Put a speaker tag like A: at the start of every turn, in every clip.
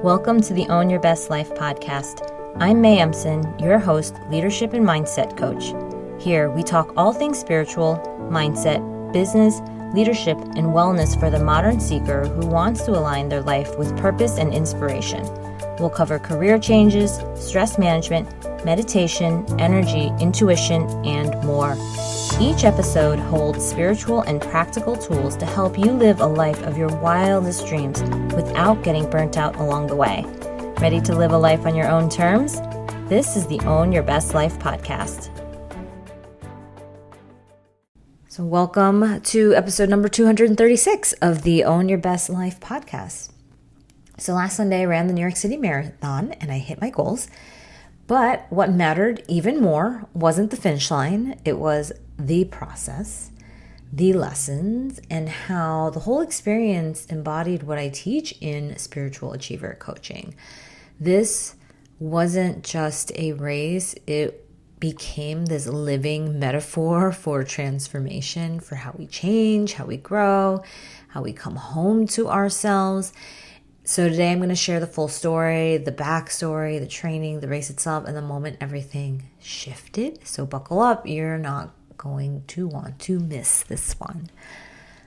A: Welcome to the Own Your Best Life podcast. I'm May Empson, your host, leadership and mindset coach. Here, we talk all things spiritual, mindset, business, leadership, and wellness for the modern seeker who wants to align their life with purpose and inspiration. We'll cover career changes, stress management, meditation, energy, intuition, and more. Each episode holds spiritual and practical tools to help you live a life of your wildest dreams without getting burnt out along the way. Ready to live a life on your own terms? This is the Own Your Best Life podcast. So welcome to episode number 236 of the Own Your Best Life podcast. So last Sunday I ran the New York City Marathon and I hit my goals. But what mattered even more wasn't the finish line. It was the process, the lessons, and how the whole experience embodied what I teach in spiritual achiever coaching. This wasn't just a race. It became this living metaphor for transformation, for how we change, how we grow, how we come home to ourselves. So today I'm going to share the full story, the backstory, the training, the race itself, and the moment everything shifted. So buckle up. You're not going to want to miss this one.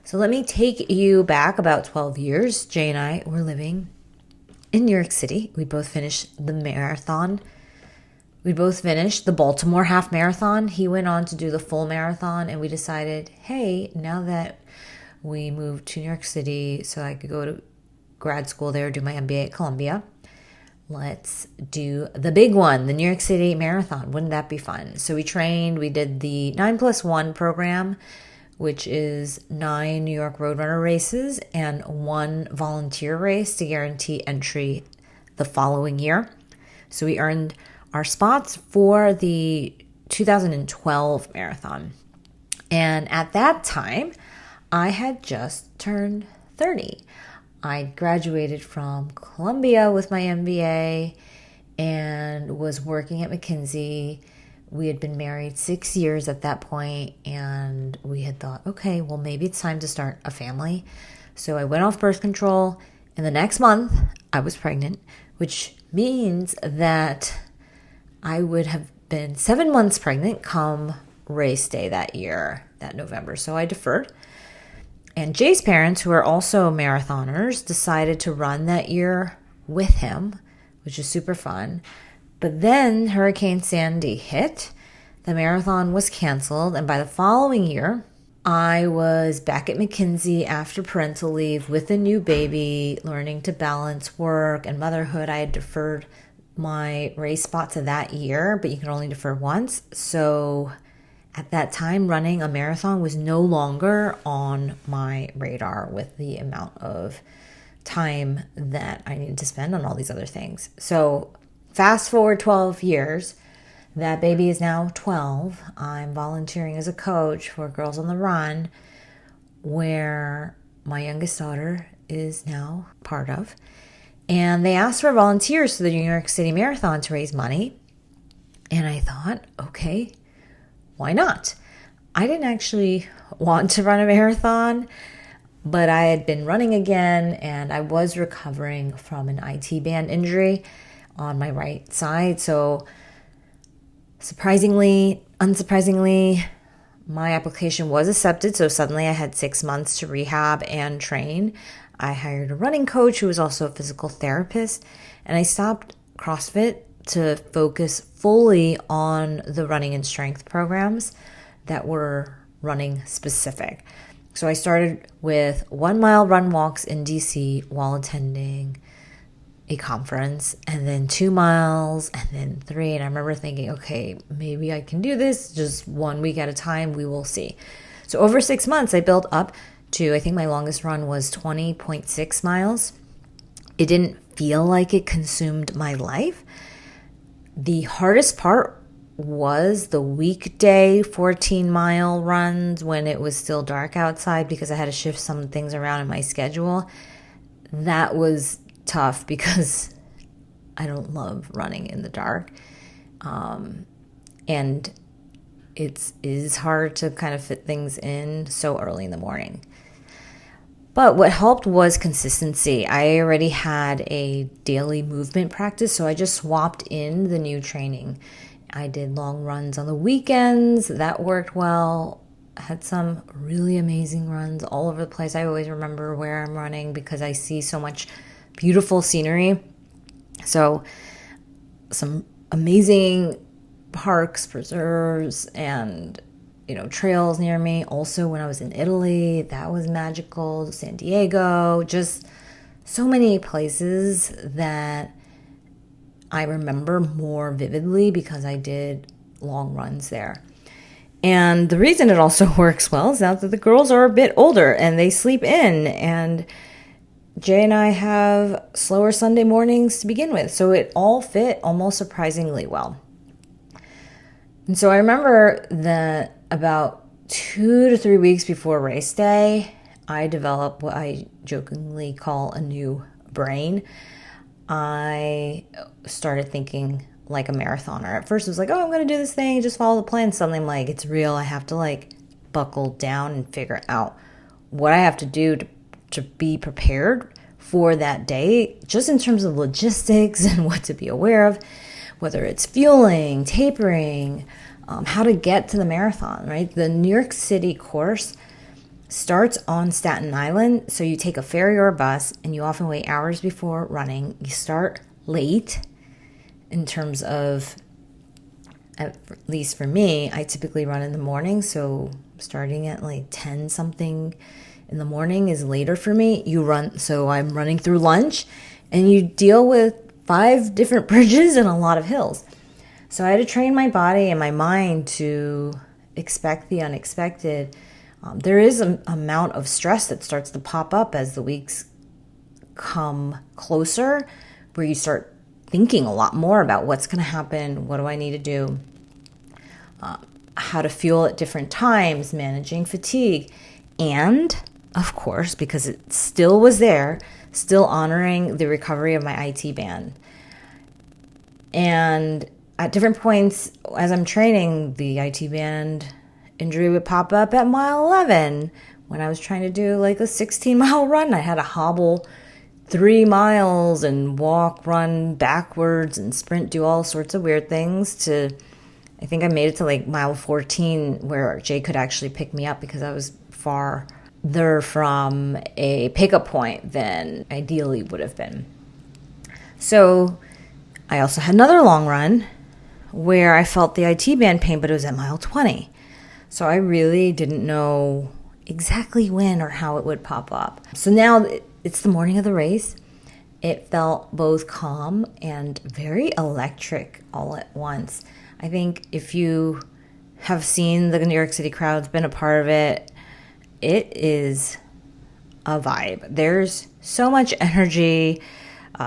A: So let me take you back about 12 years. Jay and I were living in New York City. We both finished the marathon. We both finished the Baltimore half marathon. He went on to do the full marathon, and we decided, hey, now that we moved to New York City so I could go to grad school there, do my MBA at Columbia, let's do the big one, the New York City Marathon. Wouldn't that be fun? So we trained, we did the 9+1 program, which is 9 New York Roadrunner races and 1 volunteer race to guarantee entry the following year. So we earned our spots for the 2012 marathon. And at that time, I had just turned 30. I graduated from Columbia with my MBA and was working at McKinsey. We had been married 6 years at that point, and we had thought, okay, well, maybe it's time to start a family. So I went off birth control, and the next month I was pregnant, which means that I would have been 7 months pregnant come race day that year, that November. So I deferred. And Jay's parents, who are also marathoners, decided to run that year with him, which is super fun. But then Hurricane Sandy hit, the marathon was canceled, and by the following year, I was back at McKinsey after parental leave with a new baby, learning to balance work and motherhood. I had deferred my race spot to that year, but you can only defer once. So at that time, running a marathon was no longer on my radar with the amount of time that I needed to spend on all these other things. So fast forward 12 years, that baby is now 12. I'm volunteering as a coach for Girls on the Run, where my youngest daughter is now part of. And they asked for volunteers for the New York City Marathon to raise money. And I thought, okay, why not? I didn't actually want to run a marathon, but I had been running again, and I was recovering from an IT band injury on my right side. So unsurprisingly, my application was accepted. So suddenly I had 6 months to rehab and train. I hired a running coach who was also a physical therapist, and I stopped CrossFit to focus fully on the running and strength programs that were running specific. So I started with 1 mile run walks in DC while attending a conference, and then 2 miles, and then 3. And I remember thinking, okay, maybe I can do this just 1 week at a time. We will see. So over 6 months, I built up to, I think my longest run was 20.6 miles. It didn't feel like it consumed my life. The hardest part was the weekday 14-mile runs when it was still dark outside, because I had to shift some things around in my schedule. That was tough because I don't love running in the dark. And it is hard to kind of fit things in so early in the morning. But what helped was consistency. I already had a daily movement practice, so I just swapped in the new training. I did long runs on the weekends. That worked well. I had some really amazing runs all over the place. I always remember where I'm running because I see so much beautiful scenery. So some amazing parks, preserves, and trails near me. Also, when I was in Italy, that was magical. San Diego, just so many places that I remember more vividly because I did long runs there. And the reason it also works well is now that the girls are a bit older and they sleep in, and Jay and I have slower Sunday mornings to begin with. So it all fit almost surprisingly well. And so I remember that about 2 to 3 weeks before race day, I developed what I jokingly call a new brain. I started thinking like a marathoner. At first it was like, oh, I'm going to do this thing, just follow the plan. Suddenly I'm like, it's real. I have to buckle down and figure out what I have to do to be prepared for that day, just in terms of logistics and what to be aware of, whether it's fueling, tapering, how to get to the marathon, right? The New York City course starts on Staten Island. So you take a ferry or a bus and you often wait hours before running. You start late in terms of, at least for me, I typically run in the morning. So starting at 10 something in the morning is later for me. So I'm running through lunch and you deal with 5 different bridges and a lot of hills. So I had to train my body and my mind to expect the unexpected. There is an amount of stress that starts to pop up as the weeks come closer, where you start thinking a lot more about what's going to happen, what do I need to do, how to fuel at different times, managing fatigue, and, of course, because it still was there, still honoring the recovery of my IT band. And at different points as I'm training, the IT band injury would pop up at mile 11 when I was trying to do a 16-mile run. I had to hobble 3 miles and walk, run backwards and sprint, do all sorts of weird things I think I made it to mile 14 where Jay could actually pick me up because I was farther from a pickup point than ideally would have been. So I also had another long run where I felt the IT band pain, but it was at mile 20. So I really didn't know exactly when or how it would pop up. So now it's the morning of the race. It felt both calm and very electric all at once. I think if you have seen the New York City crowds, been a part of it, it is a vibe. There's so much energy,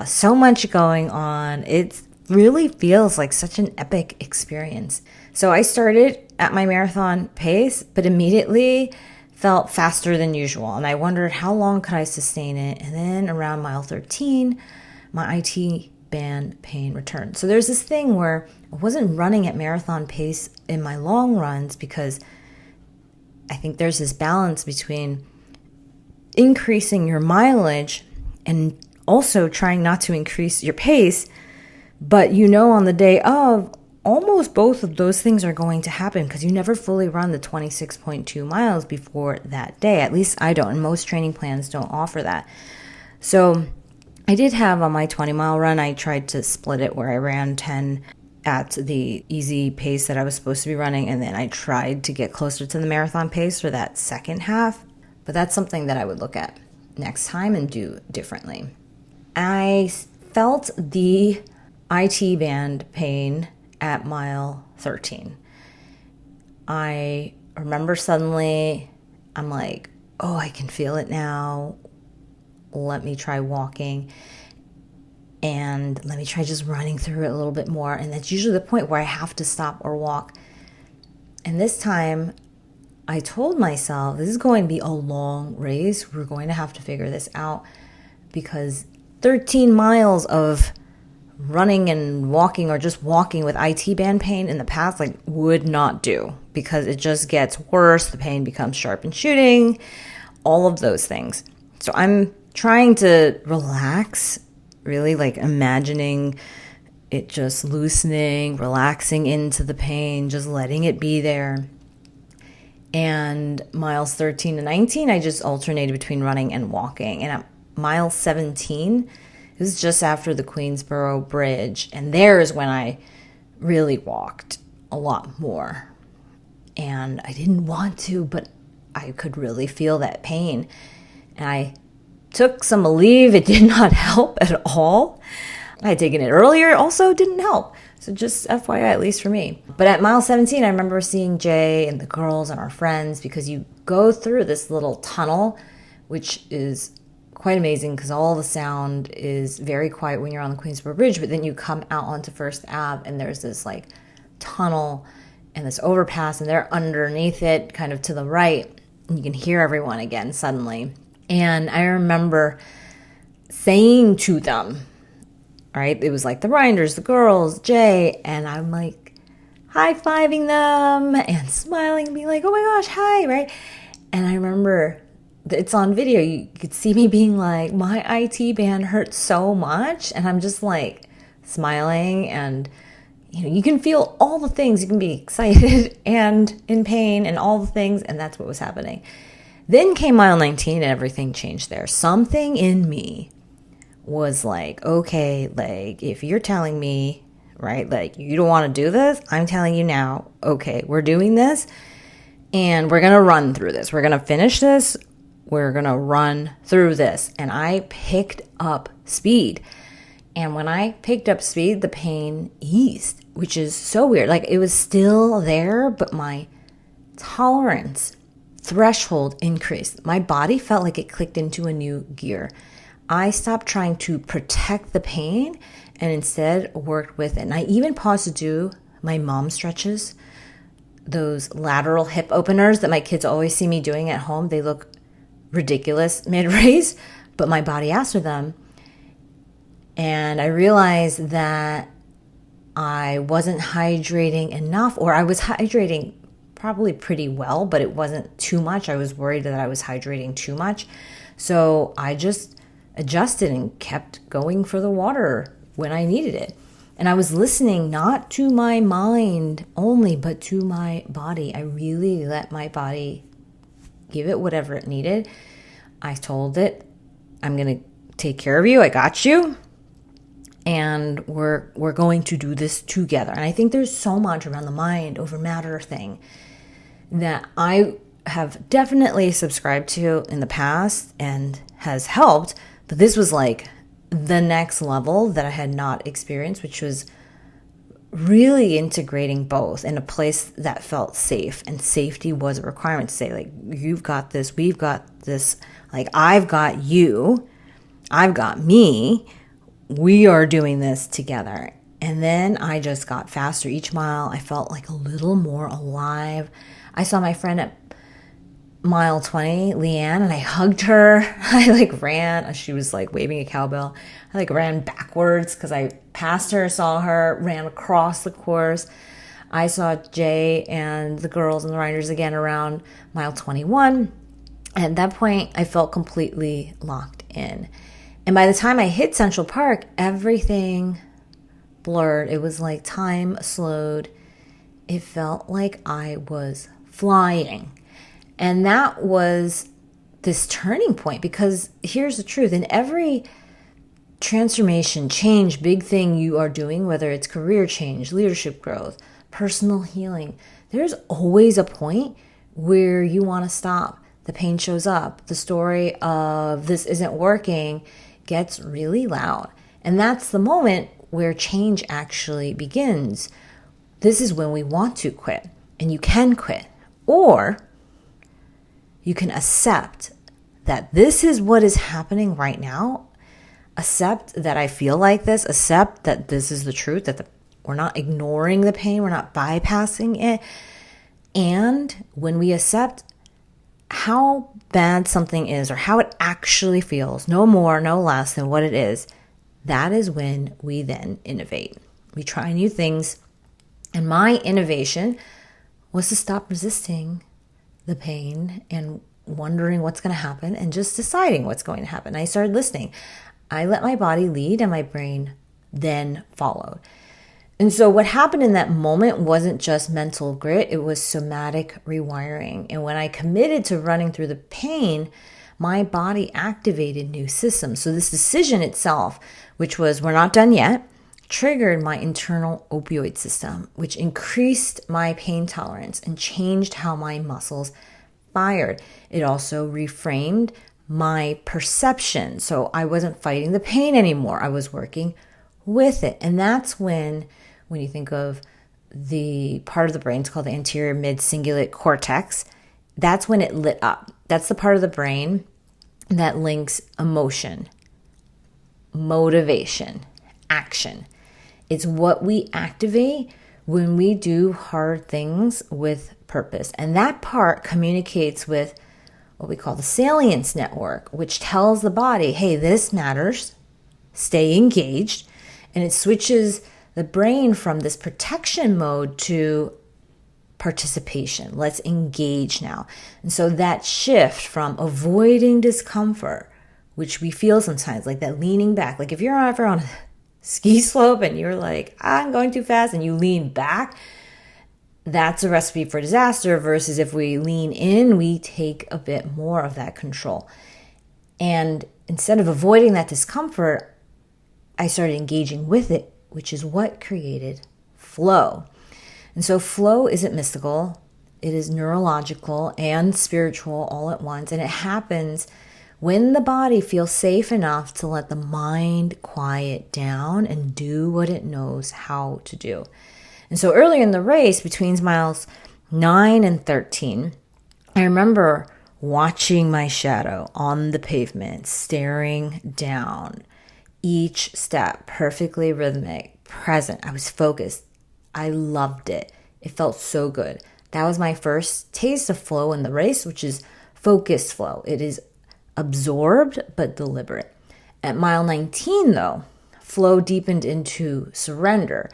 A: so much going on. It really feels like such an epic experience. So I started at my marathon pace, but immediately felt faster than usual. And I wondered how long could I sustain it? And then around mile 13, my IT band pain returned. So there's this thing where I wasn't running at marathon pace in my long runs because I think there's this balance between increasing your mileage and also trying not to increase your pace. But on the day of, almost both of those things are going to happen because you never fully run the 26.2 miles before that day. At least I don't, and most training plans don't offer that. So I did have on my 20-mile run, I tried to split it where I ran 10 at the easy pace that I was supposed to be running, and then I tried to get closer to the marathon pace for that second half. But that's something that I would look at next time and do differently. I felt the IT band pain at mile 13. I remember suddenly, I'm like, oh, I can feel it now. Let me try walking. And let me try just running through it a little bit more. And that's usually the point where I have to stop or walk. And this time, I told myself, this is going to be a long race. We're going to have to figure this out because 13 miles of running and walking or just walking with IT band pain in the past would not do because it just gets worse. The pain becomes sharp and shooting, all of those things. So I'm trying to relax, really like imagining it just loosening, relaxing into the pain, just letting it be there. And miles 13 to 19, I just alternated between running and walking. And at mile 17, it was just after the Queensboro Bridge. And there's when I really walked a lot more. And I didn't want to, but I could really feel that pain. And I took some Aleve. It did not help at all. I had taken it earlier, also didn't help. So just FYI, at least for me. But at mile 17, I remember seeing Jay and the girls and our friends, because you go through this little tunnel, which is quite amazing because all the sound is very quiet when you're on the Queensboro Bridge, but then you come out onto First Ave and there's this like tunnel and this overpass, and they're underneath it, kind of to the right, and you can hear everyone again suddenly. And I remember saying to them, right, it was like the Rinders, the girls, Jay, and I'm like high-fiving them and smiling and being like, oh my gosh, hi, right? And I remember, it's on video, you could see me being like, my IT band hurts so much, and I'm just like smiling, and you can feel all the things. You can be excited and in pain and all the things, and that's what was happening. Then came mile 19 and everything changed there. Something in me was like, okay, like if you're telling me, right, like you don't want to do this, I'm telling you now, okay, we're doing this and we're going to run through this. We're going to finish this. We're going to run through this. And I picked up speed. And when I picked up speed, the pain eased, which is so weird. Like it was still there, but my tolerance threshold increased. My body felt like it clicked into a new gear. I stopped trying to protect the pain and instead worked with it. And I even paused to do my mom stretches, those lateral hip openers that my kids always see me doing at home. They look ridiculous mid-race, but my asked for them. And I realized that I wasn't hydrating enough, or I was hydrating probably pretty well, but it wasn't too much. I was worried that I was hydrating too much. So I just adjusted and kept going for the water when I needed it. And I was listening not to my mind only, but to my body. I really let my body give it whatever it needed. I told it, I'm going to take care of you. I got you. And we're going to do this together. And I think there's so much around the mind over matter thing that I have definitely subscribed to in the past and has helped. But this was like the next level that I had not experienced, which was really integrating both in a place that felt safe. And safety was a requirement to say, like, you've got this, we've got this, like, I've got you, I've got me, we are doing this together. And then I just got faster each mile. I felt like a little more alive. I saw my friend at mile 20, Leanne, and I hugged her. I like ran. She was like waving a cowbell. I like ran backwards because I passed her, saw her, ran across the course. I saw Jay and the girls and the riders again around mile 21. At that point, I felt completely locked in. And by the time I hit Central Park, everything blurred. It was like time slowed. It felt like I was flying. And that was this turning point, because here's the truth. In every transformation, change, big thing you are doing, whether it's career change, leadership growth, personal healing, there's always a point where you want to stop. The pain shows up. The story of this isn't working gets really loud. And that's the moment where change actually begins. This is when we want to quit. And you can quit. Or you can accept that this is what is happening right now. Accept that I feel like this. Accept that this is the truth, that we're not ignoring the pain. We're not bypassing it. And when we accept how bad something is or how it actually feels, no more, no less than what it is, that is when we then innovate. We try new things. And my innovation was to stop resisting the pain and wondering what's going to happen and just deciding what's going to happen. I started listening. I let my body lead and my brain then followed. And so what happened in that moment wasn't just mental grit, it was somatic rewiring. And when I committed to running through the pain, my body activated new systems. So this decision itself, which was we're not done yet, triggered my internal opioid system, which increased my pain tolerance and changed how my muscles fired. It also reframed my perception. So I wasn't fighting the pain anymore. I was working with it. And that's when you think of the part of the brain, it's called the anterior mid-cingulate cortex, that's when it lit up. That's the part of the brain that links emotion, motivation, action. It's what we activate when we do hard things with purpose. And that part communicates with what we call the salience network, which tells the body, hey, this matters, stay engaged. And it switches the brain from this protection mode to participation. Let's engage now. And so that shift from avoiding discomfort, which we feel sometimes, like that leaning back, like if you're ever on a ski slope and you're like, I'm going too fast, and you lean back, that's a recipe for disaster. Versus if we lean in, we take a bit more of that control. And instead of avoiding that discomfort, I started engaging with it, which is what created flow. And so flow isn't mystical. It is neurological and spiritual all at once. And it happens when the body feels safe enough to let the mind quiet down and do what it knows how to do. And so early in the race, between miles 9 and 13, I remember watching my shadow on the pavement, staring down, each step perfectly rhythmic, present. I was focused. I loved it. It felt so good. That was my first taste of flow in the race, which is focused flow. It is absorbed but deliberate. At mile 19, though, flow deepened into surrender.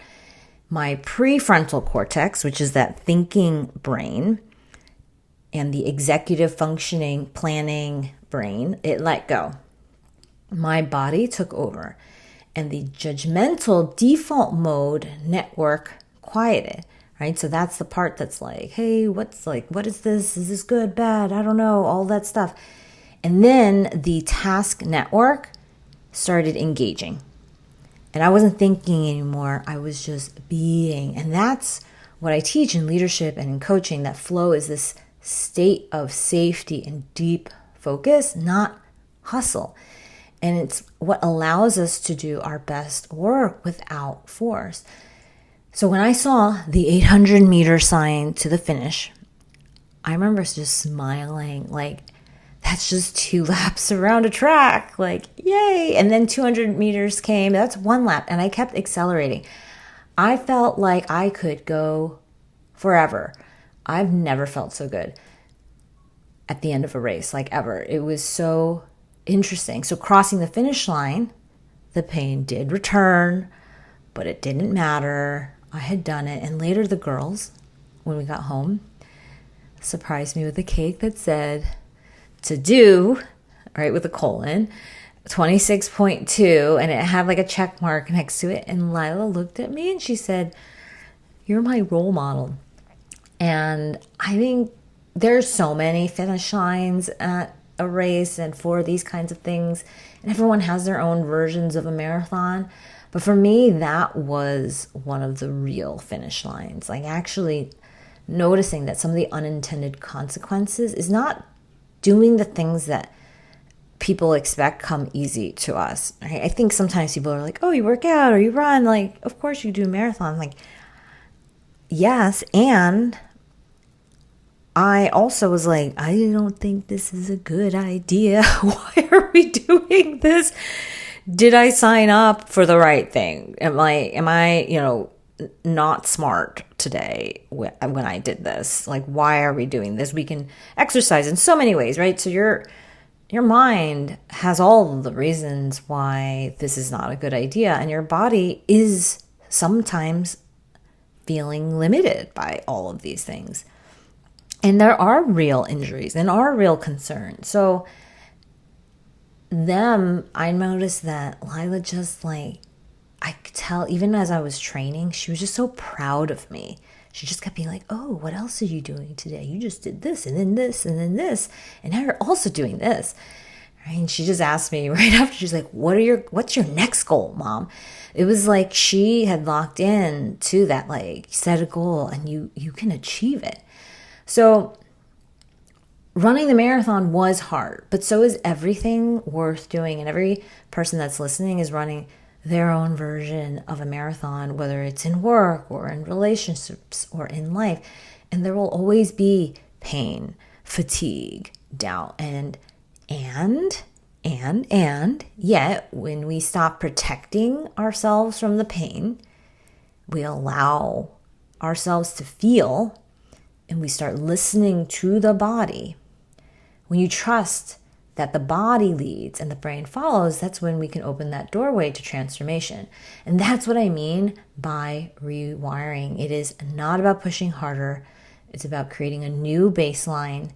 A: My prefrontal cortex, which is that thinking brain, and the executive functioning, planning brain, it let go. My body took over, and the judgmental default mode network quieted, right? So that's the part that's like, hey, what is this? Is this good, bad? I don't know, all that stuff. And then the task network started engaging. And I wasn't thinking anymore. I was just being. And that's what I teach in leadership and in coaching, that flow is this state of safety and deep focus, not hustle. And it's what allows us to do our best work without force. So when I saw the 800-meter sign to the finish, I remember just smiling, like, that's just 2 laps around a track, like, yay. And then 200 meters came, that's 1 lap, and I kept accelerating. I felt like I could go forever. I've never felt so good at the end of a race, like ever. It was so interesting. So crossing the finish line, the pain did return, but it didn't matter. I had done it. And later the girls, when we got home, surprised me with a cake that said to do, right, with a colon, 26.2, and it had like a check mark next to it. And Lila looked at me and she said, you're my role model. And I think there's so many finish lines at a race and for these kinds of things, and everyone has their own versions of a marathon. But for me, that was one of the real finish lines. Like actually noticing that some of the unintended consequences is not doing the things that people expect come easy to us. Right? I think sometimes people are like, oh, you work out or you run. Like, of course you do a marathon. Like, yes. And I also was like, I don't think this is a good idea. Why are we doing this? Did I sign up for the right thing? Am I, not smart today when I did this? Like, why are we doing this? We can exercise in so many ways, right? So your mind has all the reasons why this is not a good idea. And your body is sometimes feeling limited by all of these things. And there are real injuries and are real concerns. So I noticed that Lila just like, I could tell even as I was training, she was just so proud of me. She just kept being like, oh, what else are you doing today? You just did this and then this and then this. And now you're also doing this. Right? And she just asked me right after, she's like, what's your next goal, Mom? It was like she had locked in to that, like, set a goal and you can achieve it. So running the marathon was hard, but so is everything worth doing. And every person that's listening is running their own version of a marathon, whether it's in work or in relationships or in life. And there will always be pain, fatigue, doubt, and yet when we stop protecting ourselves from the pain, we allow ourselves to feel and we start listening to the body. When you trust that the body leads and the brain follows, that's when we can open that doorway to transformation. And that's what I mean by rewiring. It is not about pushing harder. It's about creating a new baseline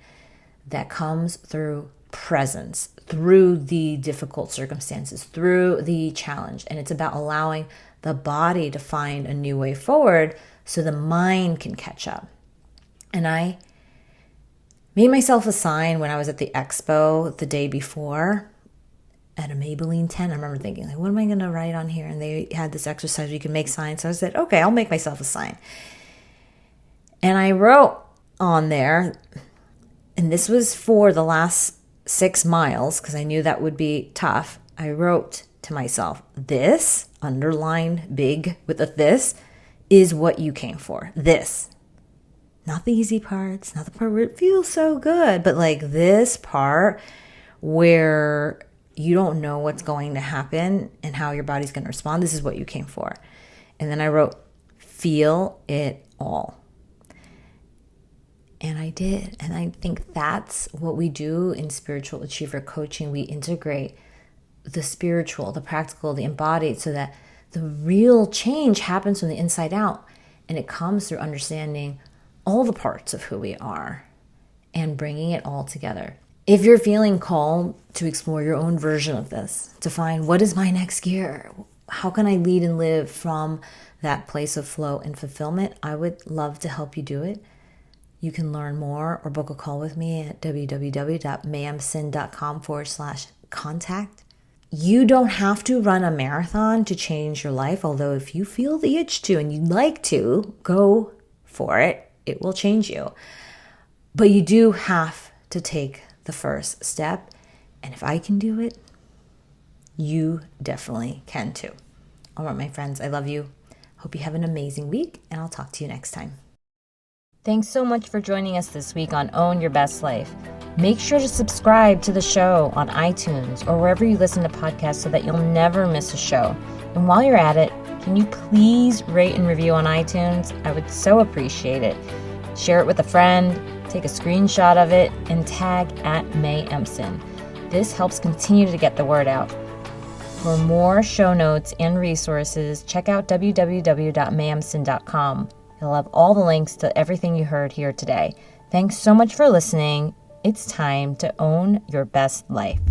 A: that comes through presence, through the difficult circumstances, through the challenge. And it's about allowing the body to find a new way forward so the mind can catch up. And I made myself a sign when I was at the expo the day before at a Maybelline tent. I remember thinking, like, what am I going to write on here? And they had this exercise where you can make signs. So I said, okay, I'll make myself a sign. And I wrote on there, and this was for the last 6 miles because I knew that would be tough. I wrote to myself, this, underlined big with a this, is what you came for. This. Not the easy parts, not the part where it feels so good, but like this part where you don't know what's going to happen and how your body's going to respond. This is what you came for. And then I wrote, feel it all. And I did. And I think that's what we do in spiritual achiever coaching. We integrate the spiritual, the practical, the embodied, so that the real change happens from the inside out. And it comes through understanding all the parts of who we are and bringing it all together. If you're feeling called to explore your own version of this, to find what is my next gear, how can I lead and live from that place of flow and fulfillment, I would love to help you do it. You can learn more or book a call with me at www.mayempson.com/contact. You don't have to run a marathon to change your life, although if you feel the itch to and you'd like to, go for it. It will change you. But you do have to take the first step. And if I can do it, you definitely can too. All right, my friends, I love you. Hope you have an amazing week, and I'll talk to you next time. Thanks so much for joining us this week on Own Your Best Life. Make sure to subscribe to the show on iTunes or wherever you listen to podcasts so that you'll never miss a show. And while you're at it, can you please rate and review on iTunes? I would so appreciate it. Share it with a friend, take a screenshot of it, and tag @MayEmpson. This helps continue to get the word out. For more show notes and resources, check out www.mayempson.com. You'll have all the links to everything you heard here today. Thanks so much for listening. It's time to own your best life.